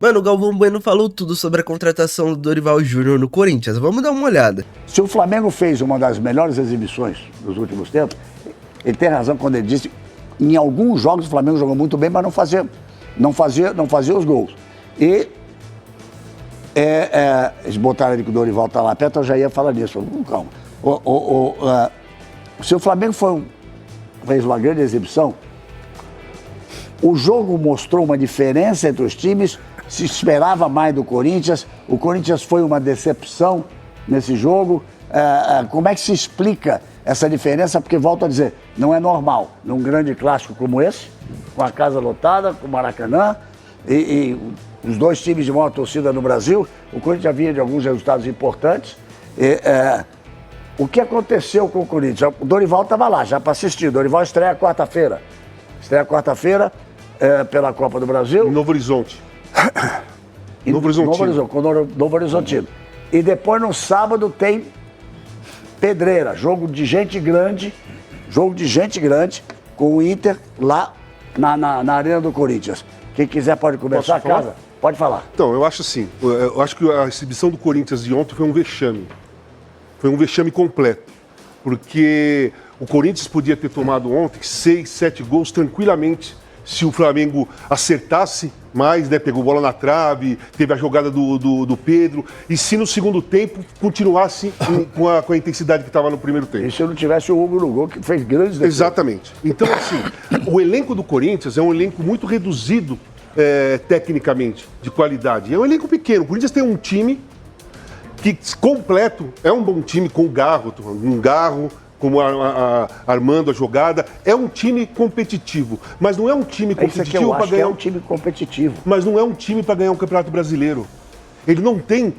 Mano, o Galvão Bueno falou tudo sobre a contratação do Dorival Júnior no Corinthians. Vamos dar uma olhada. Se o Flamengo fez uma das melhores exibições dos últimos tempos, ele tem razão quando ele disse que em alguns jogos o Flamengo jogou muito bem, mas não fazia os gols. E eles botaram ali que o Dorival está lá perto, eu já ia falar nisso. Calma. Se o Flamengo fez uma grande exibição, o jogo mostrou uma diferença entre os times, se esperava mais do Corinthians, o Corinthians foi uma decepção nesse jogo. Como é que se explica essa diferença? Porque, volto a dizer, não é normal, num grande clássico como esse, com a casa lotada, com o Maracanã, e os dois times de maior torcida no Brasil, o Corinthians vinha de alguns resultados importantes. O que aconteceu com o Corinthians? O Dorival estava lá, já para assistir. O Dorival estreia quarta-feira. Pela Copa do Brasil. Em Novo Horizonte. Novo Horizontino. E depois, no sábado, tem pedreira, jogo de gente grande, com o Inter lá na Arena do Corinthians. Quem quiser pode começar a casa. Pode falar. Então, eu acho assim, eu acho que a exibição do Corinthians de ontem foi um vexame. Foi um vexame completo. Porque o Corinthians podia ter tomado ontem 6, 7 gols tranquilamente se o Flamengo acertasse mais, né? Pegou bola na trave, teve a jogada do Pedro, e se no segundo tempo continuasse com a intensidade que estava no primeiro tempo. E se não tivesse o Hugo no gol, que fez grandes defesas. Exatamente. Então, assim, o elenco do Corinthians é um elenco muito reduzido tecnicamente, de qualidade. É um elenco pequeno. O Corinthians tem um time que completo, é um bom time com o Garro, como armando a jogada. É um time competitivo, mas não é um time competitivo para ganhar. É um time competitivo. Mas não é um time para ganhar um Campeonato Brasileiro. Ele não tem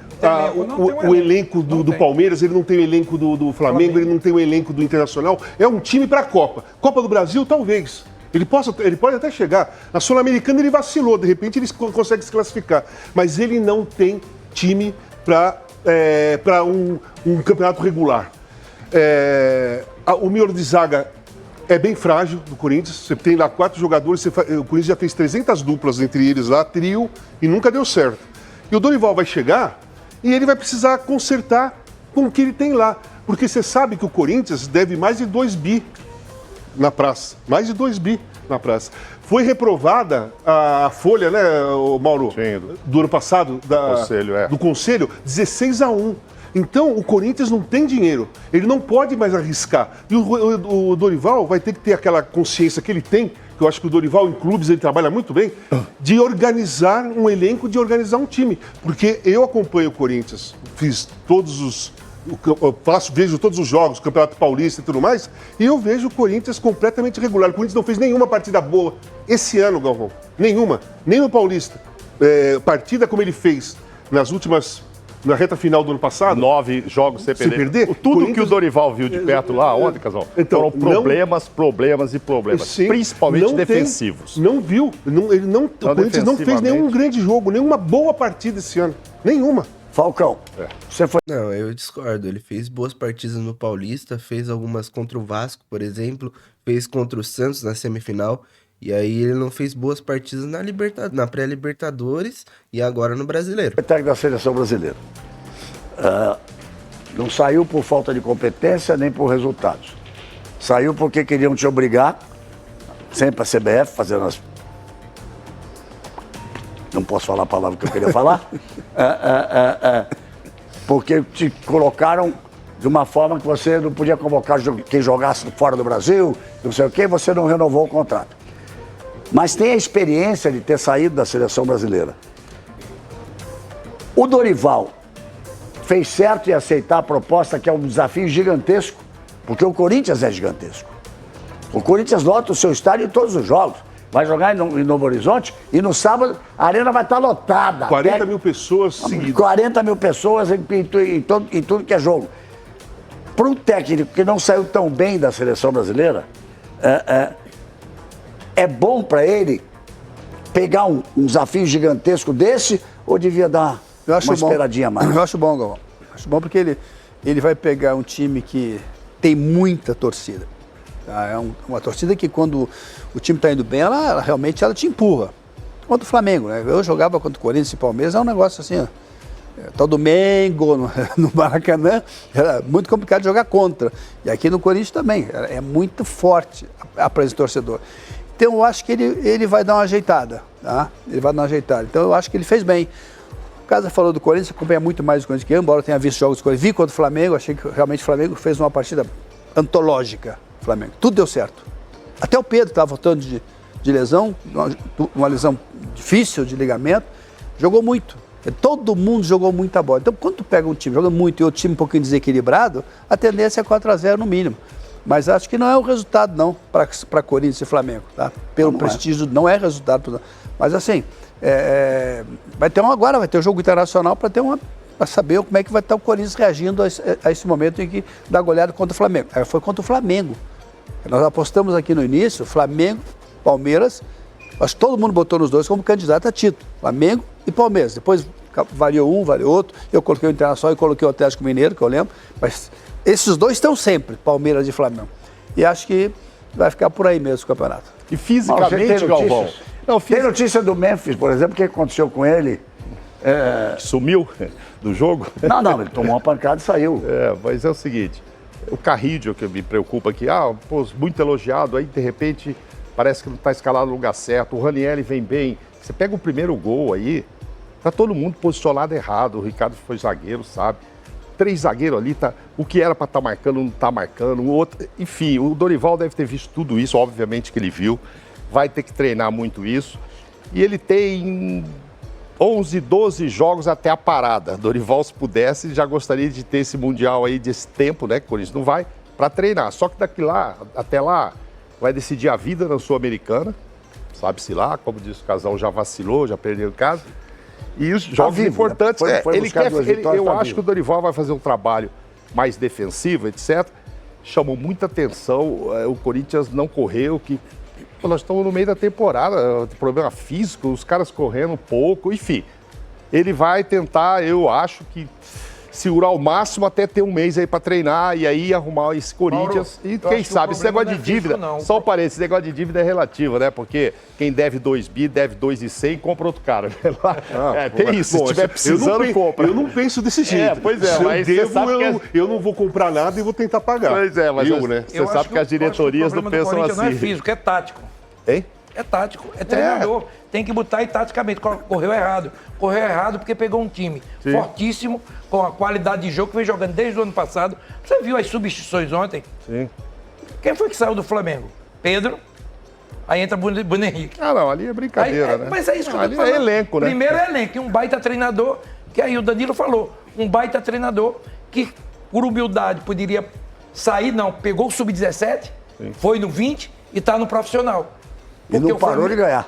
o elenco do Palmeiras, ele não tem o elenco do Flamengo, ele não tem o elenco do Internacional. É um time para a Copa. Copa do Brasil, talvez. Ele pode até chegar. Na Sul-Americana ele vacilou, de repente ele consegue se classificar. Mas ele não tem time para um campeonato regular. O miolo de zaga é bem frágil do Corinthians. Você tem lá 4 jogadores, o Corinthians já fez 300 duplas entre eles lá, trio, e nunca deu certo. E o Dorival vai chegar e ele vai precisar consertar com o que ele tem lá. Porque você sabe que o Corinthians deve mais de 2 bi na praça. Mais de 2 bi na praça. Foi reprovada a folha, né, Mauro? Sim, do ano passado, do Conselho, 16-1. Então, o Corinthians não tem dinheiro, ele não pode mais arriscar. E o Dorival vai ter que ter aquela consciência que ele tem, que eu acho que o Dorival em clubes ele trabalha muito bem, de organizar um elenco, de organizar um time. Porque eu acompanho o Corinthians, vejo todos os jogos, Campeonato Paulista e tudo mais, e eu vejo o Corinthians completamente regular. O Corinthians não fez nenhuma partida boa esse ano, Galvão. Nenhuma. Nem no Paulista. Partida como ele fez na reta final do ano passado. 9 jogos sem perder. Tudo que o Dorival viu de perto lá ontem, Casal, foram problemas. Sim, principalmente defensivos. Não viu. O Corinthians não fez nenhum grande jogo, nenhuma boa partida esse ano. Nenhuma. Falcão, você foi... Não, eu discordo. Ele fez boas partidas no Paulista, fez algumas contra o Vasco, por exemplo, fez contra o Santos na semifinal, e aí ele não fez boas partidas na pré-Libertadores e agora no Brasileiro. O técnico da seleção brasileira não saiu por falta de competência nem por resultados. Saiu porque queriam te obrigar, sempre a CBF, fazendo as... Não posso falar a palavra que eu queria falar. Porque te colocaram de uma forma que você não podia convocar quem jogasse fora do Brasil, não sei o quê, você não renovou o contrato. Mas tem a experiência de ter saído da seleção brasileira. O Dorival fez certo em aceitar a proposta, que é um desafio gigantesco, porque o Corinthians é gigantesco. O Corinthians lota o seu estádio em todos os jogos. Vai jogar em Novo Horizonte e no sábado a arena vai estar lotada. 40 mil pessoas seguidas. 40 mil pessoas em tudo que é jogo. Para um técnico que não saiu tão bem da seleção brasileira, é bom para ele pegar um desafio gigantesco desse ou devia dar uma esperadinha a mais? Eu acho bom, Galvão. Acho bom porque ele vai pegar um time que tem muita torcida. É uma torcida que quando o time está indo bem, ela realmente te empurra. contra o Flamengo, né? Eu jogava contra o Corinthians e Palmeiras, é um negócio assim, ó. Tal Domingo, no Maracanã, era muito complicado jogar contra. E aqui no Corinthians também, é muito forte a presença do torcedor. Então eu acho que ele vai dar uma ajeitada, tá? Ele vai dar uma ajeitada. Então eu acho que ele fez bem. O Casa falou do Corinthians, acompanha muito mais o Corinthians que eu, embora eu tenha visto jogos do Corinthians. Vi contra o Flamengo, achei que realmente o Flamengo fez uma partida antológica. Flamengo. Tudo deu certo. Até o Pedro estava voltando de lesão, uma lesão difícil de ligamento, jogou muito. Todo mundo jogou muita bola. Então, quando tu pega um time jogando muito e outro time um pouquinho desequilibrado, a tendência é 4-0 no mínimo. Mas acho que não é o resultado, não, para Corinthians e Flamengo. Tá? Pelo prestígio, não é resultado. Mas, assim, vai ter o jogo internacional para saber como é que vai estar o Corinthians reagindo a esse momento em que dá goleada contra o Flamengo. Foi contra o Flamengo. Nós apostamos aqui no início, Flamengo, Palmeiras, acho que todo mundo botou nos dois como candidato a título. Flamengo e Palmeiras. Depois variou um, variou outro. Eu coloquei o Internacional e coloquei o Atlético Mineiro, que eu lembro. Mas esses dois estão sempre, Palmeiras e Flamengo. E acho que vai ficar por aí mesmo o campeonato. E fisicamente, Galvão? Tem notícia do Memphis, por exemplo, o que aconteceu com ele? Sumiu do jogo? Não, ele tomou uma pancada e saiu. Mas é o seguinte, o Carrillo, que me preocupa aqui, muito elogiado, aí de repente parece que não está escalado no lugar certo, o Ranieri vem bem, você pega o primeiro gol aí, tá todo mundo posicionado errado, o Ricardo foi zagueiro, sabe? 3 zagueiros ali, o que era para estar marcando não está marcando, o outro, enfim, o Dorival deve ter visto tudo isso, obviamente que ele viu, vai ter que treinar muito isso, e ele tem 11, 12 jogos até a parada. Dorival, se pudesse, já gostaria de ter esse Mundial aí desse tempo, né, que o Corinthians não vai, para treinar. Só que até lá, vai decidir a vida na Sul-Americana, sabe-se lá, como disse o Casal, já vacilou, já perdeu o caso. E os jogos importantes, eu acho que o Dorival vai fazer um trabalho mais defensivo, etc. Chamou muita atenção, o Corinthians não correu, nós estamos no meio da temporada, problema físico, os caras correndo um pouco, enfim. Ele vai tentar, eu acho que, segurar ao máximo até ter um mês aí para treinar e aí arrumar esse Corinthians. Mauro, e quem sabe, esse negócio de dívida, só um parênteses, esse negócio de dívida é relativo, né? Porque quem deve 2 bi, deve 2,100, compra outro cara. Tem isso, se estiver precisando, compra. Eu não penso desse jeito. Pois é, se mas eu devo, eu não vou comprar nada e vou tentar pagar. Pois é, mas você sabe que as diretorias não pensam assim. Não é físico, é tático. Hein? É tático, é treinador. Tem que botar aí taticamente. Correu errado. Correu errado porque pegou um time fortíssimo, com a qualidade de jogo que vem jogando desde o ano passado. Você viu as substituições ontem? Sim. Quem foi que saiu do Flamengo? Pedro. Aí entra Bruno Henrique. Não, ali é brincadeira, né? Mas é isso que eu tô falando. Ali é elenco, né? Primeiro é elenco, e um baita treinador, que aí o Danilo falou, um baita treinador que, por humildade, poderia sair, não, pegou o Sub-17, foi no 20 e tá no profissional. E não parou de ganhar.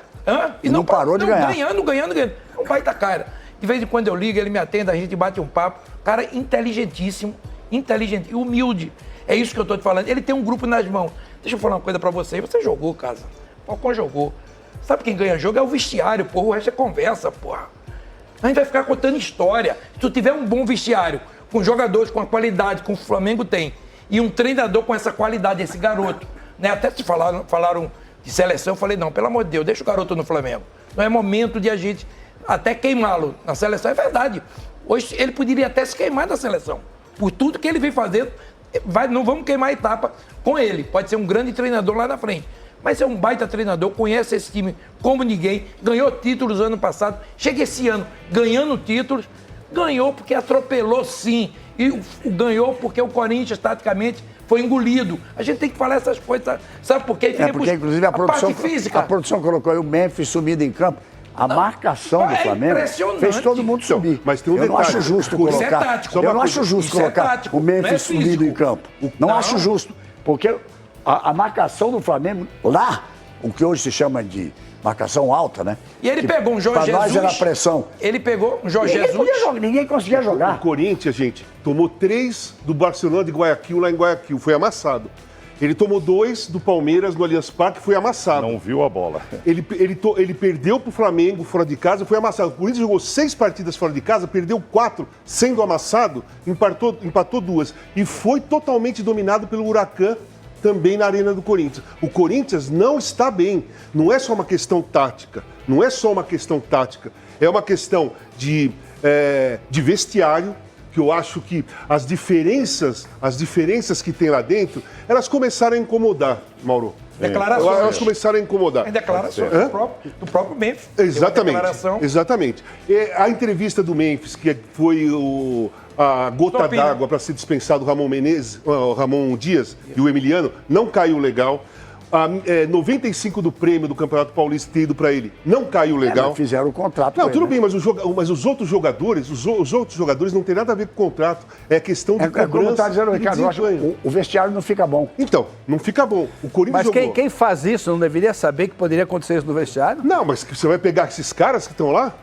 E não parou de ganhar. Ganhando. É um baita cara. De vez em quando eu ligo, ele me atende, a gente bate um papo. Cara inteligentíssimo, inteligente e humilde. É isso que eu tô te falando. Ele tem um grupo nas mãos. Deixa eu falar uma coisa pra você. Você jogou, Casa. Falcão jogou. Sabe quem ganha jogo? É o vestiário, porra. O resto é conversa, porra. A gente vai ficar contando história. Se tu tiver um bom vestiário, com jogadores com a qualidade que o Flamengo tem, e um treinador com essa qualidade, esse garoto, né? Até se falaram de seleção, eu falei, não, pelo amor de Deus, deixa o garoto no Flamengo. Não é momento de a gente até queimá-lo na seleção. É verdade. Hoje ele poderia até se queimar da seleção. Por tudo que ele vem fazendo, não vamos queimar a etapa com ele. Pode ser um grande treinador lá na frente. Mas é um baita treinador, conhece esse time como ninguém, ganhou títulos ano passado, chega esse ano ganhando títulos, ganhou porque atropelou sim. E ganhou porque o Corinthians, taticamente, foi engolido. A gente tem que falar essas coisas, sabe por quê? Porque, inclusive, a produção colocou aí o Memphis subido em campo. A marcação do Flamengo fez todo mundo subir. Mas tem um detalhe. Não acho justo colocar. Eu não acho justo colocar o Memphis subido em campo. Não acho justo. Porque a marcação do Flamengo, lá, o que hoje se chama de marcação alta, né? E ele pegou um Jorge Jesus. Para nós era pressão. Ele pegou um Jorge Jesus. Ninguém conseguia jogar. O Corinthians, gente, tomou 3 do Barcelona de Guayaquil lá em Guayaquil. Foi amassado. Ele tomou 2 do Palmeiras no Allianz Parque, foi amassado. Não viu a bola. Ele perdeu pro Flamengo fora de casa, foi amassado. O Corinthians jogou 6 partidas fora de casa, perdeu 4 sendo amassado, empatou 2. E foi totalmente dominado pelo Huracan também na arena do Corinthians. O Corinthians não está bem. Não é só uma questão tática. Não é só uma questão tática. É uma questão de vestiário, que eu acho que as diferenças que tem lá dentro, elas começaram a incomodar, Mauro. Declarações. Elas começaram a incomodar. É declarações do próprio Memphis. Exatamente. A entrevista do Memphis, que foi a gota d'água para ser dispensado o Ramon Dias e o Emiliano, não caiu legal. 95 do prêmio do Campeonato Paulista ter ido para ele, não caiu legal. Fizeram o contrato. Não, tudo bem, mas os outros jogadores, não tem nada a ver com o contrato. É questão de cobrança. Como está dizendo o Ricardo, eu acho que o vestiário não fica bom. Então, não fica bom. O Corinthians mas quem faz isso não deveria saber que poderia acontecer isso no vestiário? Não, mas você vai pegar esses caras que estão lá?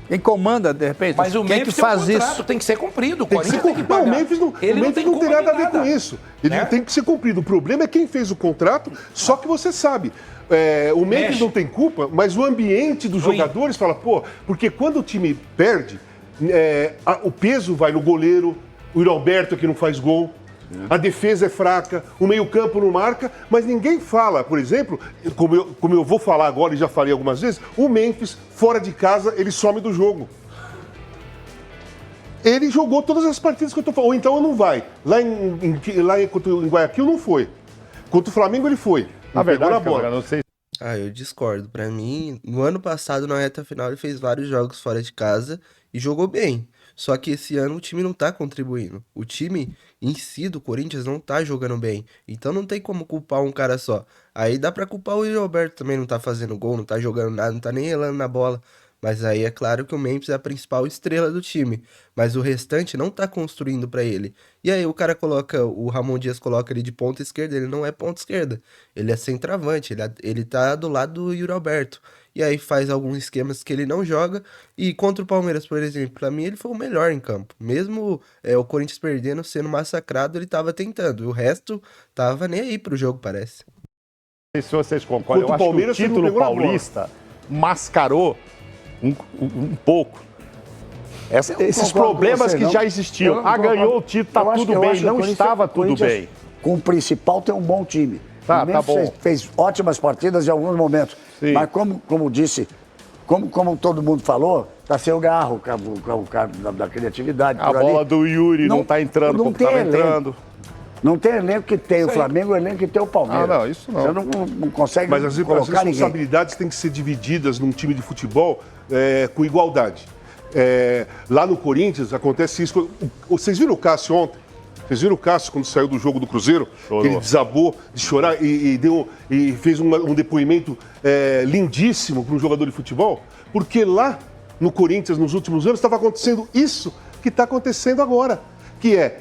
Quem comanda, de repente? Mas o Memphis que faz isso tem que ser cumprido. O Tem que ser cumprido. Não, o Memphis não tem nada a ver com isso. Ele tem que ser cumprido. O problema é quem fez o contrato, só que você sabe. O Memphis não tem culpa, mas o ambiente dos jogadores fala, porque quando o time perde, o peso vai no goleiro, o Yuri Alberto que não faz gol. A defesa é fraca, o meio-campo não marca, mas ninguém fala, por exemplo, como eu vou falar agora e já falei algumas vezes, o Memphis, fora de casa, ele some do jogo. Ele jogou todas as partidas que eu tô falando, ou então não vai. Lá em Guayaquil não foi. Contra o Flamengo ele foi. Na verdade, na bola. Não sei. Eu discordo. Pra mim, no ano passado, na reta final, ele fez vários jogos fora de casa e jogou bem. Só que esse ano o time não tá contribuindo. O time em si do Corinthians não tá jogando bem. Então não tem como culpar um cara só. Aí dá pra culpar o Yuri Alberto também, não tá fazendo gol, não tá jogando nada, não tá nem relando na bola. Mas aí é claro que o Memphis é a principal estrela do time. Mas o restante não tá construindo pra ele. E aí o cara o Ramon Dias coloca ele de ponta esquerda, ele não é ponta esquerda. Ele é centroavante, ele tá do lado do Yuri Alberto. E aí faz alguns esquemas que ele não joga. E contra o Palmeiras, por exemplo, pra mim ele foi o melhor em campo. Mesmo o Corinthians perdendo, sendo massacrado, ele tava tentando. O resto tava nem aí pro jogo, parece. Não sei se vocês concordam, eu acho que o título paulista mascarou um pouco esses problemas que já existiam. Ganhou o título, tá tudo bem, não estava tudo bem. Com o principal tem um bom time. Tá bom. Fez ótimas partidas em alguns momentos. Sim. Mas como disse, como todo mundo falou, tá sem o Garro, o cara da criatividade. A bola do Yuri não tá entrando como estava entrando. Não tem elenco que tem o Flamengo, o elenco que tem o Palmeiras. Não, isso não. Você não consegue colocar ninguém. Mas as responsabilidades têm que ser divididas num time de futebol com igualdade. Lá no Corinthians acontece isso. Vocês viram o Cássio ontem? Vocês viram o Cássio quando saiu do jogo do Cruzeiro? Ele desabou de chorar e fez um depoimento lindíssimo para um jogador de futebol? Porque lá no Corinthians, nos últimos anos, estava acontecendo isso que está acontecendo agora. Que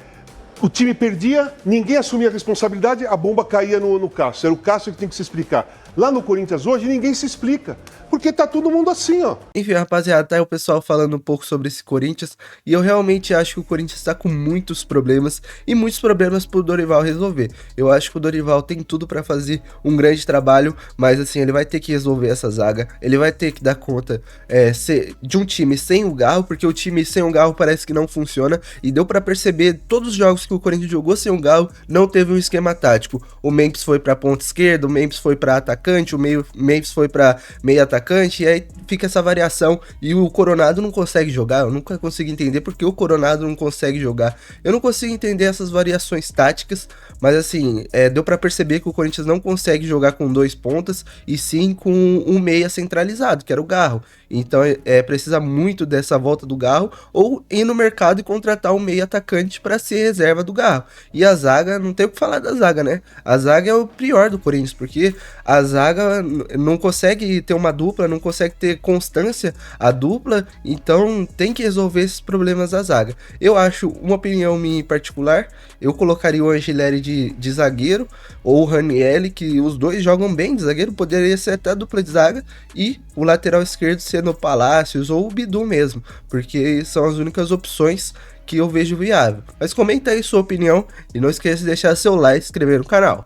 o time perdia, ninguém assumia a responsabilidade, a bomba caía no Cássio. Era o Cássio que tem que se explicar. Lá no Corinthians hoje, ninguém se explica. Porque tá todo mundo assim, ó. Enfim, rapaziada, tá aí o pessoal falando um pouco sobre esse Corinthians. E eu realmente acho que o Corinthians tá com muitos problemas. E muitos problemas pro Dorival resolver. Eu acho que o Dorival tem tudo pra fazer um grande trabalho. Mas assim, ele vai ter que resolver essa zaga. Ele vai ter que dar conta de um time sem o Garro. Porque o time sem o Garro parece que não funciona. E deu pra perceber, todos os jogos que o Corinthians jogou sem o Garro, não teve um esquema tático. O Memphis foi pra ponta esquerda, o Memphis foi pra atacante, o Memphis foi pra meio atacante, e aí fica essa variação, e o Coronado não consegue jogar. Eu nunca consigo entender porque o Coronado não consegue jogar. Eu não consigo entender essas variações táticas, mas assim, deu pra perceber que o Corinthians não consegue jogar com 2 pontas, e sim com um meia centralizado, que era o Garro. Então precisa muito dessa volta do Garro, ou ir no mercado e contratar um meia atacante para ser reserva do Garro. E a zaga, não tem o que falar da zaga, né? A zaga é o pior do Corinthians, porque a zaga não consegue ter uma dupla, não consegue ter constância a dupla, então tem que resolver esses problemas da zaga. Eu acho, uma opinião minha em particular, eu colocaria o Angileri de zagueiro, ou o Ranieri, que os dois jogam bem de zagueiro, poderia ser até a dupla de zaga, e o lateral esquerdo sendo o Palácios ou o Bidu mesmo, porque são as únicas opções que eu vejo viável. Mas comenta aí sua opinião e não esqueça de deixar seu like e se inscrever no canal.